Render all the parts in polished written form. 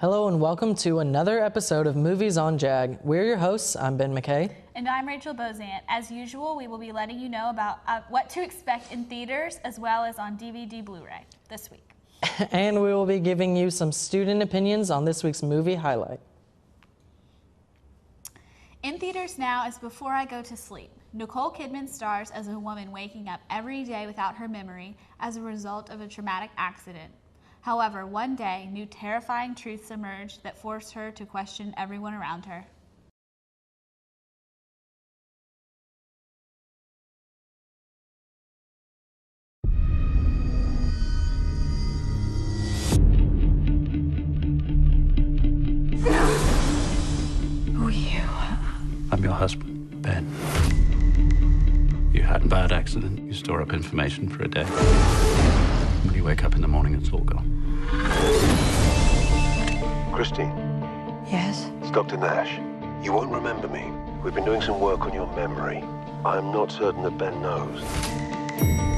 Hello and welcome to another episode of Movies on Jag. We're your hosts. I'm Ben McKay. And I'm Rachel Bozant. As usual, we will be letting you know about what to expect in theaters as well as on DVD Blu-ray this week. And we will be giving you some student opinions on this week's movie highlight. In theaters now is Before I Go to Sleep. Nicole Kidman stars as a woman waking up every day without her memory as a result of a traumatic accident. However, one day, new terrifying truths emerge that force her to question everyone around her. Who are you? I'm your husband, Ben. You had a bad accident. You store up information for a day. When you wake up in the morning, it's all gone. Christine, Yes? it's Dr. Nash. You won't remember me. We've been doing some work on your memory. I'm not certain that Ben knows.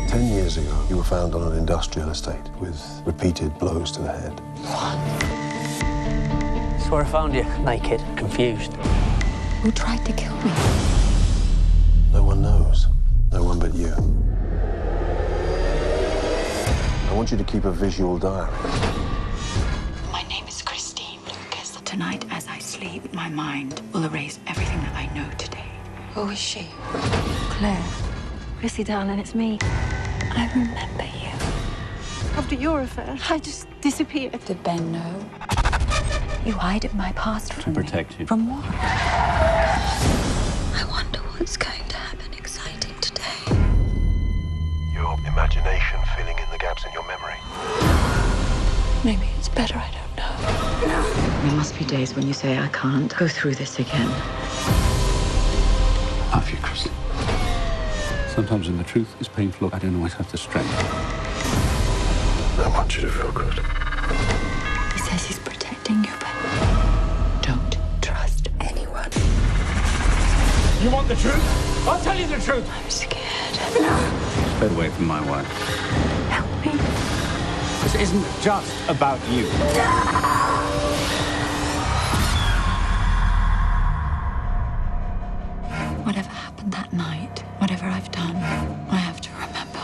10 years ago, you were found on an industrial estate with repeated blows to the head. That's where I found you, naked, confused. Who tried to kill me? No one knows. No one but you. I want you to keep a visual diary. My name is Christine Lucas. Tonight, as I sleep, my mind will erase everything that I know today. Who is she? Claire. Chrissy, darling, it's me. I remember you. After your affair, I just disappeared. Did Ben know? You hide my past from To me. protect you. From what? I wonder what's going to happen exciting today. Your imagination filling in the gaps in your memory. Maybe it's better I don't know. There must be days when you say, I can't go through this again. I love you, Christine. Sometimes when the truth is painful, I don't always have the strength. I want you to feel good. He says he's protecting you, but don't trust anyone. You want the truth? I'll tell you the truth. I'm scared. Stay away from my wife. Help me. This isn't just about you. Whatever happened that night, whatever I've done, I have to remember.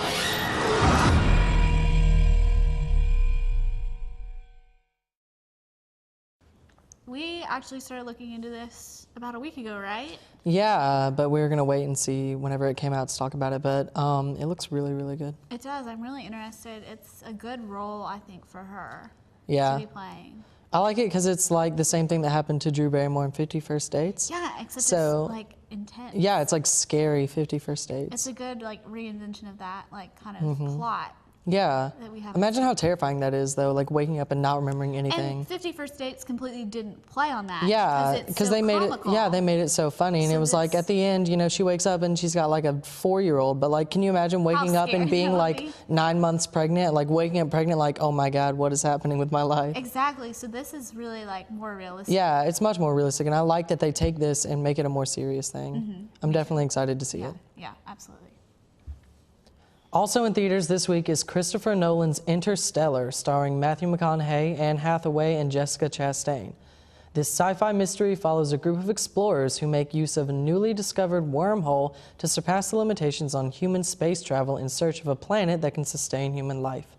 We actually started looking into this about a week ago, right? Yeah, but we're going to wait and see whenever it came out to talk about it. But it looks really, really good. It does. I'm really interested. It's a good role, I think, for her Yeah. to be playing. I like it because it's like the same thing that happened to Drew Barrymore in 50 First Dates. Yeah, except So- it's like intense. Yeah, it's like scary 50 First Dates. It's a good like reinvention of that like kind of plot. Yeah. that we have. Imagine how terrifying that is, though, like waking up and not remembering anything. And 50 First Dates completely didn't play on that. Yeah, because because they made it. Yeah, they made it so funny, and So it was like this- at the end, you know, she wakes up and she's got like a 4-year-old. But like, can you imagine waking up and scary being that would like be. 9 months pregnant, like waking up pregnant, like, oh my God, what is happening with my life? Exactly. So this is really like more realistic. Yeah, it's much more realistic, and I like that they take this and make it a more serious thing. I'm definitely excited to see it. Yeah, absolutely. Also in theaters this week is Christopher Nolan's Interstellar, starring Matthew McConaughey, Anne Hathaway, and Jessica Chastain. This sci-fi mystery follows a group of explorers who make use of a newly discovered wormhole to surpass the limitations on human space travel in search of a planet that can sustain human life.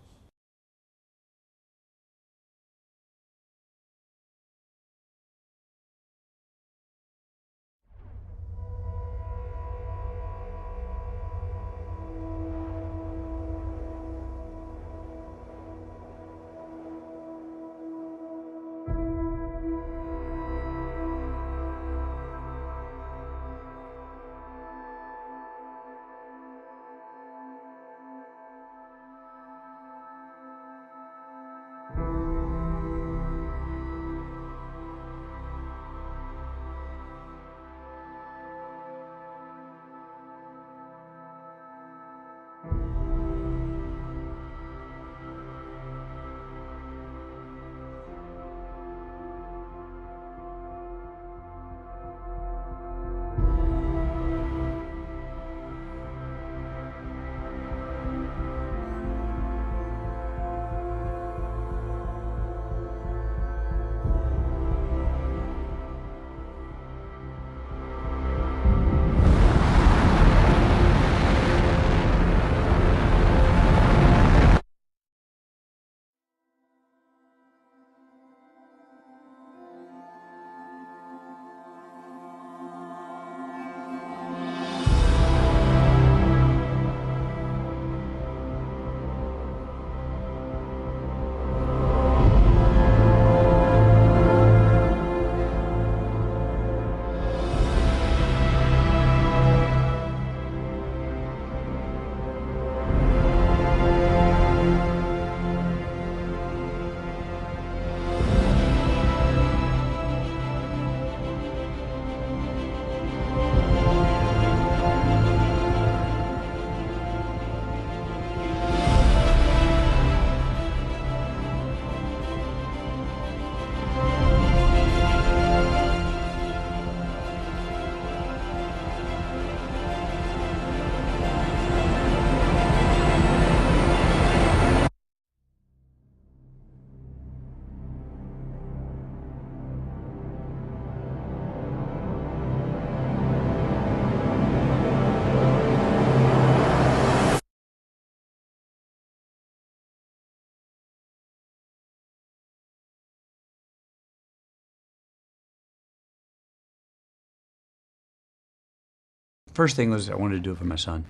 First thing was I wanted to do it for my son,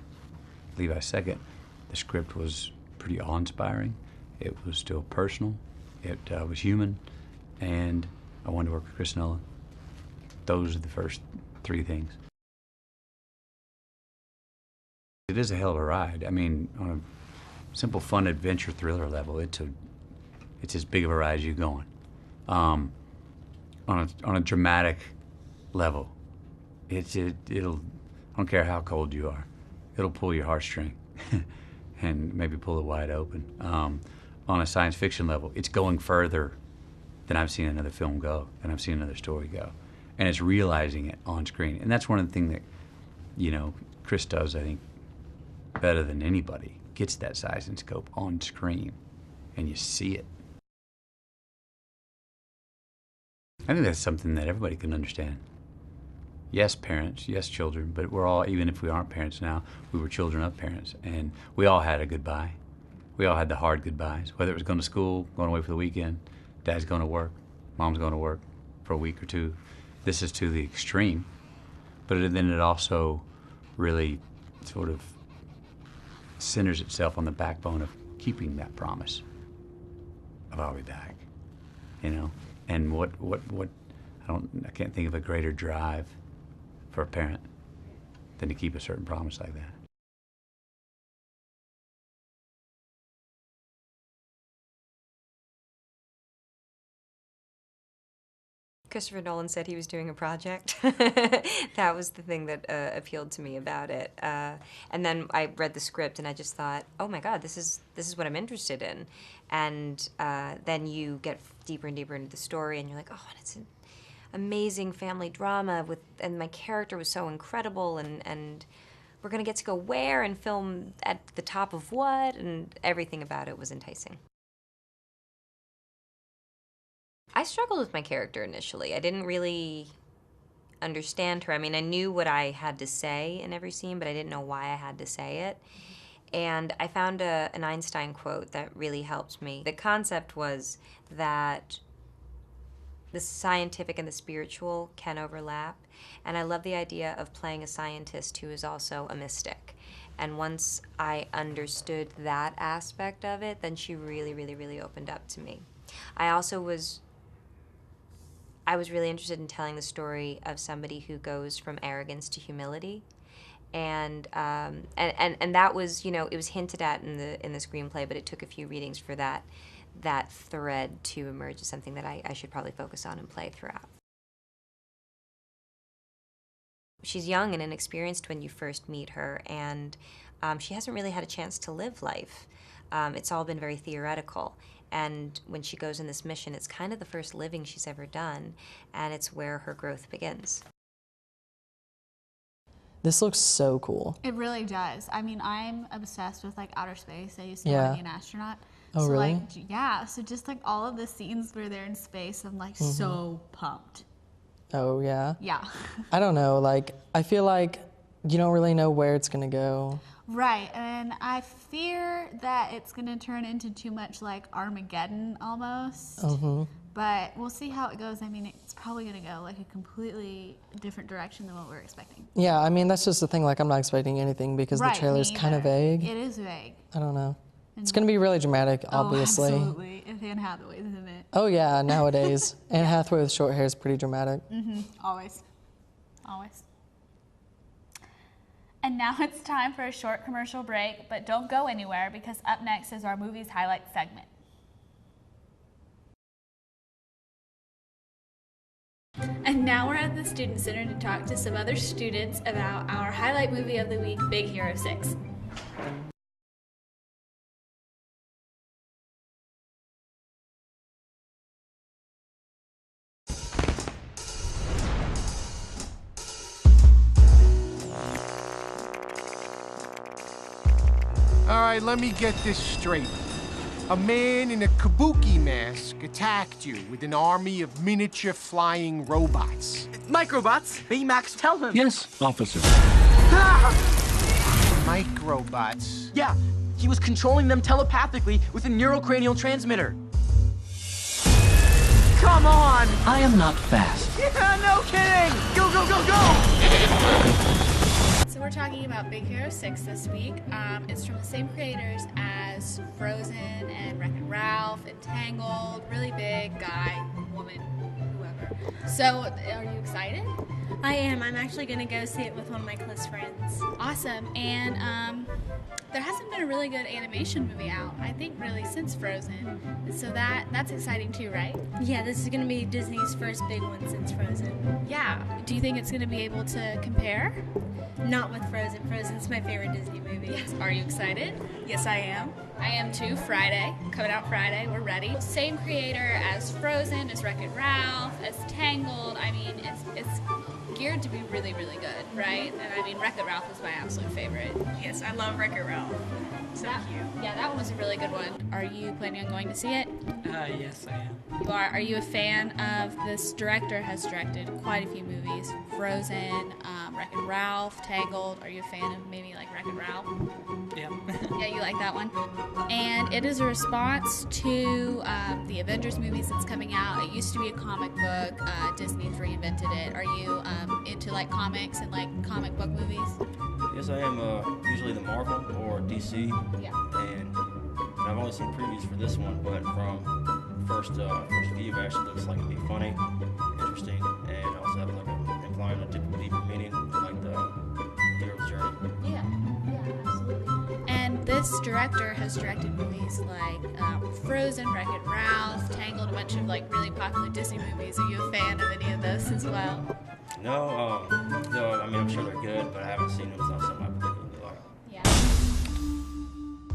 Levi. Second, the script was pretty awe-inspiring. It was still personal. It was human, and I wanted to work with Chris Nolan. Those are the first three things. It is a hell of a ride. I mean, on a simple, fun adventure thriller level, it's as big of a ride as you go on. On a dramatic level, it'll. I don't care how cold you are, it'll pull your heartstring, and maybe pull it wide open. On a science fiction level, it's going further than I've seen another film go, than I've seen another story go, and it's realizing it on screen. And that's one of the things that, you know, Chris does, I think, better than anybody. Gets that size and scope on screen, and you see it. I think that's something that everybody can understand. Yes, parents, yes, children, but we're all, even if we aren't parents now, we were children of parents, and we all had a goodbye. We all had the hard goodbyes, whether it was going to school, going away for the weekend, dad's going to work, mom's going to work for a week or two. This is to the extreme, but then it also really sort of centers itself on the backbone of keeping that promise of I'll be back, you know? And I can't think of a greater drive for a parent than to keep a certain promise like that. Christopher Nolan said he was doing a project. That was the thing that appealed to me about it. And then I read the script and I just thought, oh my God, this is what I'm interested in. And then you get deeper and deeper into the story and you're like, oh, and it's an amazing family drama and my character was so incredible and we're gonna get to go where and film at the top of what, and everything about it was enticing. I struggled with my character initially. I didn't really understand her. I mean, I knew what I had to say in every scene, but I didn't know why I had to say it. And I found an Einstein quote that really helped me. The concept was that the scientific and the spiritual can overlap. And I love the idea of playing a scientist who is also a mystic. And once I understood that aspect of it, then she really, really, really opened up to me. I was really interested in telling the story of somebody who goes from arrogance to humility, and that was, you know, it was hinted at in the screenplay, but it took a few readings for that thread to emerge as something that I should probably focus on and play throughout. She's young and inexperienced when you first meet her, and she hasn't really had a chance to live life. It's all been very theoretical. And when she goes in this mission, it's kind of the first living she's ever done, and it's where her growth begins. This looks so cool. It really does. I mean, I'm obsessed with like outer space. I used to Yeah. want to be an astronaut. Oh, so, really? Like, yeah. So just like all of the scenes where they're in space, I'm like so pumped. Oh, yeah? Yeah. I don't know, like, I feel like you don't really know where it's gonna go. Right, and I fear that it's gonna turn into too much like Armageddon almost. But we'll see how it goes. I mean, it's probably gonna go like a completely different direction than what we're expecting. Yeah, I mean, that's just the thing, like, I'm not expecting anything because the trailer's kind of vague. It is vague. I don't know. It's gonna be really dramatic, obviously. Oh, absolutely. If Anne Hathaway's in it. Oh, yeah, nowadays. Anne Hathaway with short hair is pretty dramatic. Always. Always. And now it's time for a short commercial break, but don't go anywhere because up next is our Movies Highlight segment. And now we're at the Student Center to talk to some other students about our highlight movie of the week, Big Hero 6. All right, let me get this straight. A man in a kabuki mask attacked you with an army of miniature flying robots. Microbots? Baymax, tell him. Yes, officer. Microbots. Yeah, he was controlling them telepathically with a neurocranial transmitter. Come on! I am not fast. Yeah, no kidding! Go, go, go, go! So we're talking about Big Hero 6 this week. It's from the same creators as Frozen and Wreck-It Ralph and Tangled. Really big guy, woman, whoever. So, are you excited? I am. I'm actually going to go see it with one of my close friends. Awesome. And there hasn't been a really good animation movie out, I think, really, since Frozen. So that's exciting too, right? Yeah, this is going to be Disney's first big one since Frozen. Yeah. Do you think it's going to be able to compare? Not with Frozen. Frozen's my favorite Disney movie. Yes. Are you excited? Yes, I am. I am too. Friday. Coming out Friday. We're ready. Same creator as Frozen, as Wreck-It Ralph, as Tangled. I mean, it's geared to be really, really good, right? And I mean, Wreck-It Ralph is my absolute favorite. Yes, I love Wreck-It Ralph. So cute. Yeah, that one was a really good one. Are you planning on going to see it? Yes, I am. You are. Are you a fan of this director? Has directed quite a few movies. Frozen, Wreck-It Ralph, Tangled. Are you a fan of maybe like Wreck-It Ralph? Yeah. Yeah, you like that one? And it is a response to the Avengers movies that's coming out. It used to be a comic book. Disney's reinvented it. Are you into like comics and like comic book movies? Yes, I am. Usually the Marvel or DC. Yeah. And I've only seen previews for this one, but from first view, it actually looks like it'd be funny, interesting, and also have like implying a deeper meaning, like the hero's journey. Yeah, absolutely. And this director has directed movies like Frozen, Wreck-It Ralph, Tangled, a bunch of like really popular Disney movies. Are you a fan of any of those as well? No, I mean, I'm sure they're good, but I haven't seen them. It's not something I particularly like. Yeah.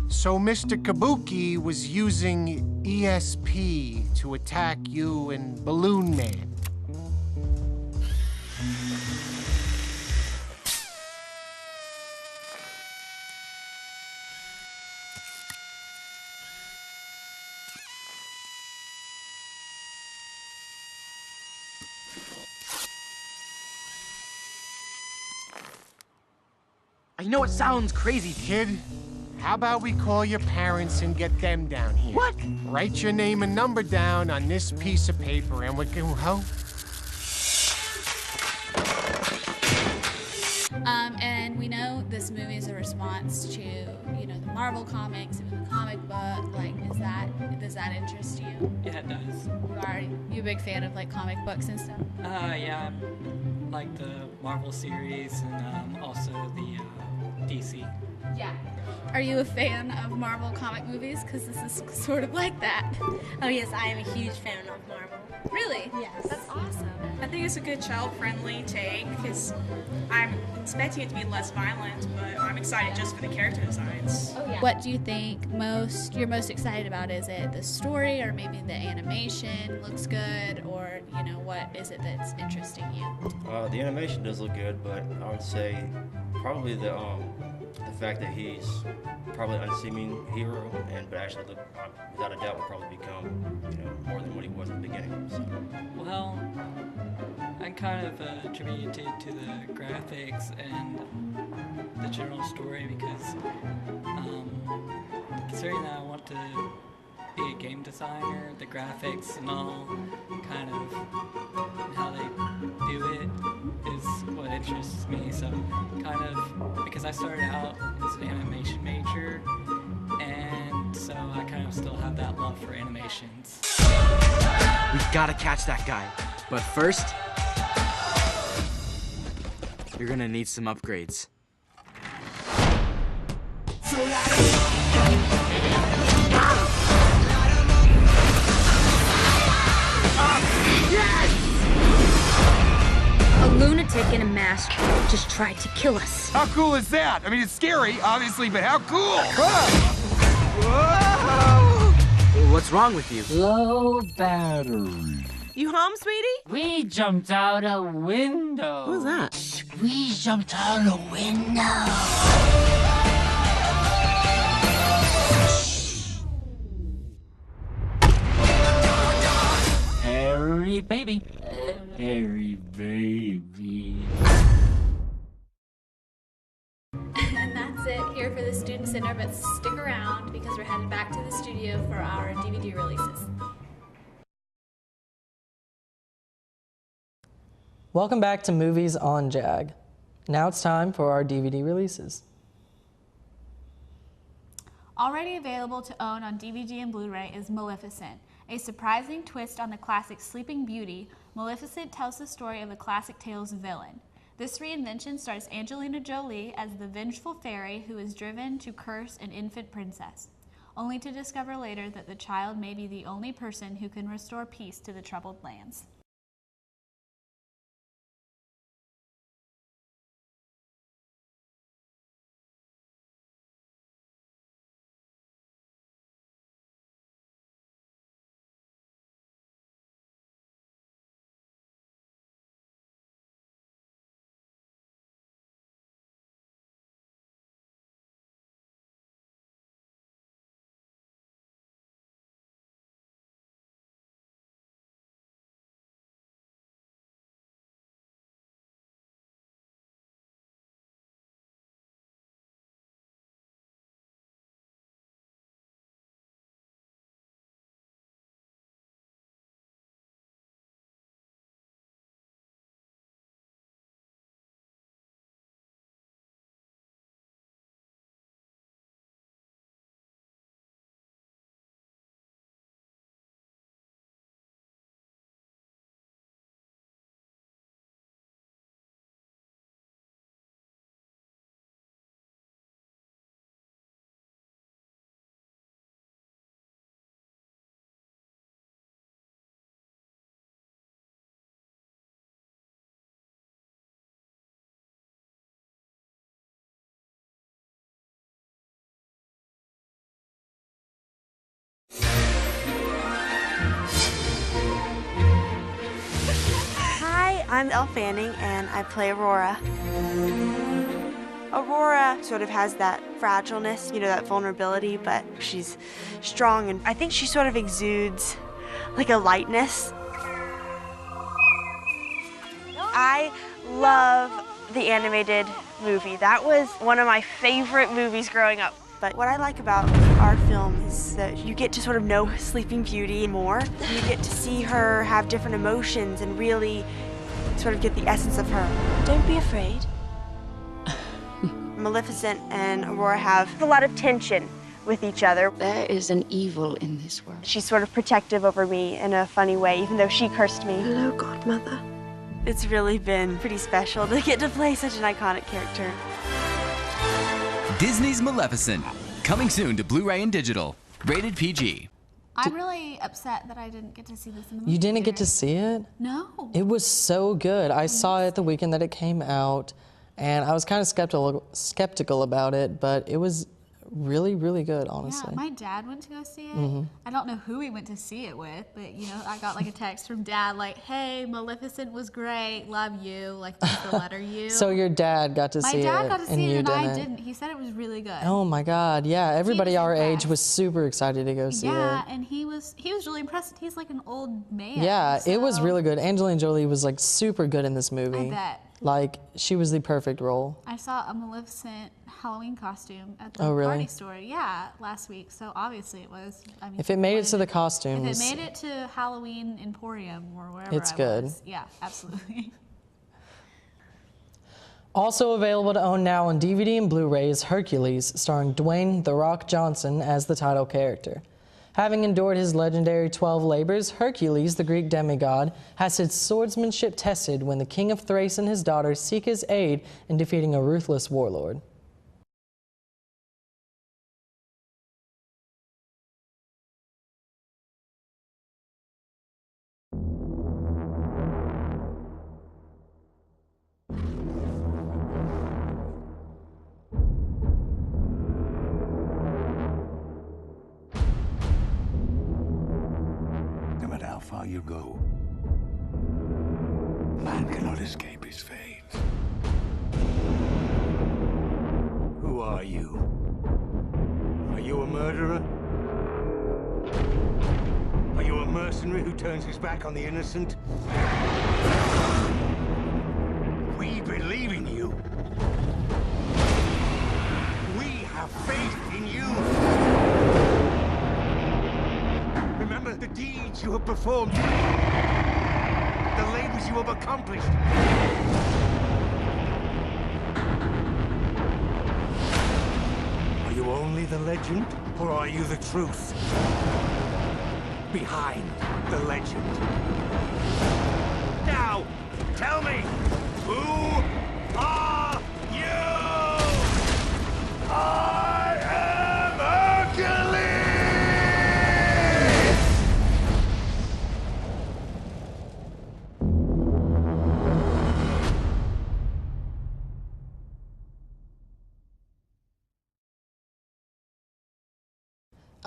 So Mr. Kabuki was using ESP to attack you and Balloon Man. I know it sounds crazy, Kid, how about we call your parents and get them down here? What? Write your name and number down on this piece of paper and we can help. And we know this movie is a response to, you know, the Marvel comics and the comic book. Like, does that interest you? Yeah, it does. You a big fan of like comic books and stuff? Yeah, I like the Marvel series and also the DC. Yeah. Are you a fan of Marvel comic movies? Because this is sort of like that. Oh yes, I am a huge fan of Marvel. Really? Yes. That's awesome. I think it's a good child-friendly take because I'm expecting it to be less violent, but I'm excited just for the character designs. Oh, yeah. What do you think you're most excited about? Is it the story, or maybe the animation looks good, or you know, what is it that's interesting you? The animation does look good, but I would say probably the fact that he's probably an unassuming hero, but actually, without a doubt, will probably become, you know, more than what he was in the beginning. So. Well, I kind of attributed to the graphics and the general story because, considering that I want to be a game designer, the graphics and all, kind of how they do it is what interests me. So, kind of, because I started out as an animation major, and so I kind of still have that love for animations. We've got to catch that guy. But first, you're gonna need some upgrades. A lunatic in a mask just tried to kill us. How cool is that? I mean, it's scary, obviously, but how cool? What's wrong with you? Low battery. You home, sweetie? We jumped out a window. Who's that? We jumped out a window. Harry baby. Harry baby. And that's it here for the Student Center, but stick around because we're headed back to the studio for our DVD releases. Welcome back to Movies on JAG. Now it's time for our DVD releases. Already available to own on DVD and Blu-ray is Maleficent. A surprising twist on the classic Sleeping Beauty, Maleficent tells the story of the classic tale's villain. This reinvention stars Angelina Jolie as the vengeful fairy who is driven to curse an infant princess, only to discover later that the child may be the only person who can restore peace to the troubled lands. I'm Elle Fanning, and I play Aurora. Aurora sort of has that fragileness, you know, that vulnerability, but she's strong, and I think she sort of exudes like a lightness. I love the animated movie. That was one of my favorite movies growing up. But what I like about our film is that you get to sort of know Sleeping Beauty more. You get to see her have different emotions and really sort of get the essence of her. Don't be afraid. Maleficent and Aurora have a lot of tension with each other. There is an evil in this world. She's sort of protective over me in a funny way, even though she cursed me. Hello, Godmother. It's really been pretty special to get to play such an iconic character. Disney's Maleficent, coming soon to Blu-ray and digital. Rated PG. I'm really upset that I didn't get to see this in the movie. You didn't get to see it? No. It was so good. I saw it the weekend that it came out, and I was kind of skeptical about it, but it was really, really good, honestly. Yeah, my dad went to go see it. Mm-hmm. I don't know who he went to see it with, but you know, I got like a text from Dad like, "Hey, Maleficent was great. Love you." Like the letter U. So your dad got to see it, My dad got to see it, and I didn't. didn't. He said it was really good. Oh my God! Yeah, everybody our age was super excited to go see it. Yeah, and he was really impressed. He's like an old man. Yeah, so it was really good. Angelina Jolie was like super good in this movie. I bet. Like she was the perfect role. I saw a Maleficent Halloween costume at the Oh, really? party store. Yeah, last week. So obviously it was. I mean, If it made it to the costumes, if it made it to Halloween Emporium or wherever It's I good. was, yeah, absolutely. Also available to own now on DVD and Blu-ray is Hercules, starring Dwayne "The Rock" Johnson as the title character. Having endured his legendary 12 labors, Hercules, the Greek demigod, has his swordsmanship tested when the king of Thrace and his daughters seek his aid in defeating a ruthless warlord. No matter how far you go, man cannot escape his fate. Who are you? Are you a murderer? Are you a mercenary who turns his back on the innocent? We believe in you. We have faith in you. Remember the deeds you have performed, the labors you have accomplished. you only the legend, or are you the truth? Behind the legend. Now, tell me, who are you? I am Hercules!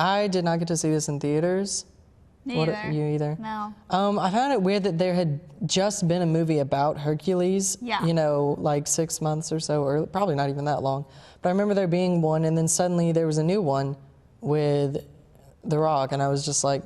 I did not get to see this in theaters. Neither. You either? No. I found it weird that there had just been a movie about Hercules, Yeah. you know, like 6 months or so, or probably not even that long. But I remember there being one, and then suddenly there was a new one with The Rock, and I was just like,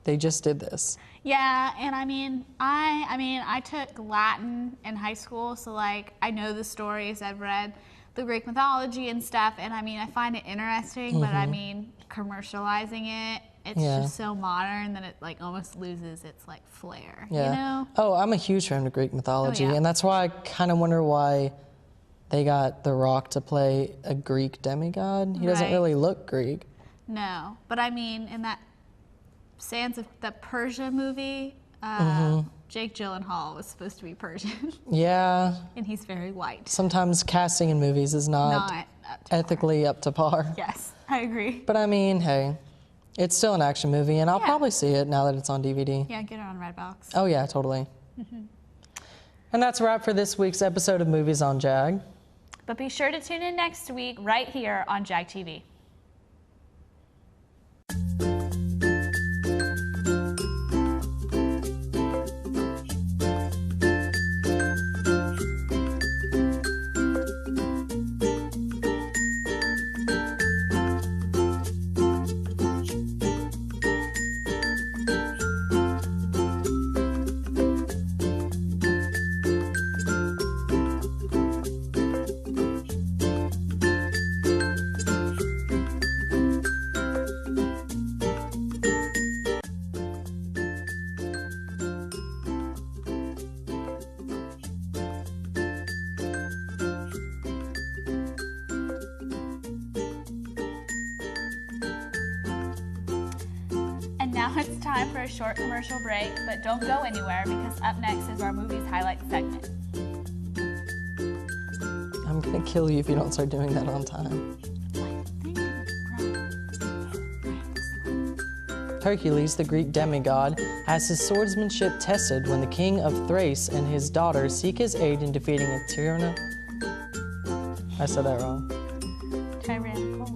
they just did this. Yeah, and I mean, I took Latin in high school, so like I know the stories. I've read the Greek mythology and stuff, and I mean, I find it interesting, but I mean, commercializing it, it's just so modern that it like almost loses its like flair, Yeah. you know? Oh, I'm a huge fan of Greek mythology, yeah. and that's why I kind of wonder why they got The Rock to play a Greek demigod. He doesn't Right. really look Greek. No, but I mean, in that Sands of the Persia movie, Jake Gyllenhaal was supposed to be Persian. Yeah. And he's very white. Sometimes casting in movies is not ethically up to par. Yes, I agree. But I mean, hey, it's still an action movie, and I'll probably see it now that it's on DVD. Yeah, get it on Redbox. Oh yeah, totally. And that's a wrap for this week's episode of Movies on Jag. But be sure to tune in next week right here on Jag TV. And now it's time for a short commercial break, but don't go anywhere because up next is our Movies Highlights segment. I'm gonna kill you if you don't start doing that on time. Hercules, the Greek demigod, has his swordsmanship tested when the king of Thrace and his daughter seek his aid in defeating a I said that wrong. Tyrannical.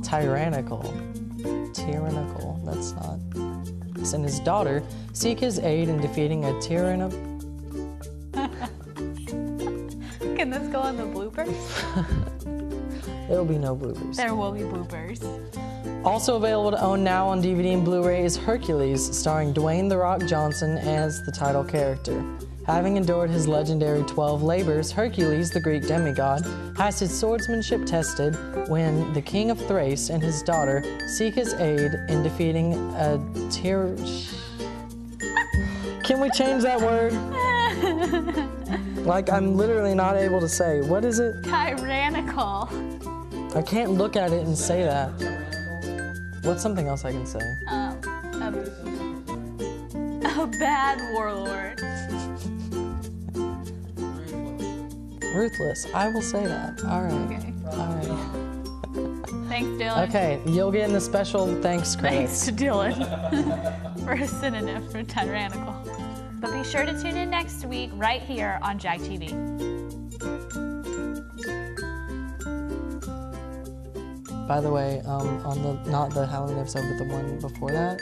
That's not. And his daughter seek his aid in defeating a tyrannical. Can this go on the bloopers? There will be no bloopers. There will be bloopers. Also available to own now on DVD and Blu-ray is Hercules, starring Dwayne "The Rock" Johnson as the title character. Having endured his legendary 12 labors, Hercules, the Greek demigod, has his swordsmanship tested when the king of Thrace and his daughter seek his aid in defeating a Can we change that word? Like, I'm literally not able to say. What is it? Tyrannical. I can't look at it and say that. What's something else I can say? A bad warlord. Ruthless. I will say that. All right. Okay. All right. Thanks, Dylan. Okay, you'll get in the special thanks credits. Thanks to Dylan for a synonym for tyrannical. But be sure to tune in next week right here on Jag TV. By the way, on the not the Halloween episode, but the one before that,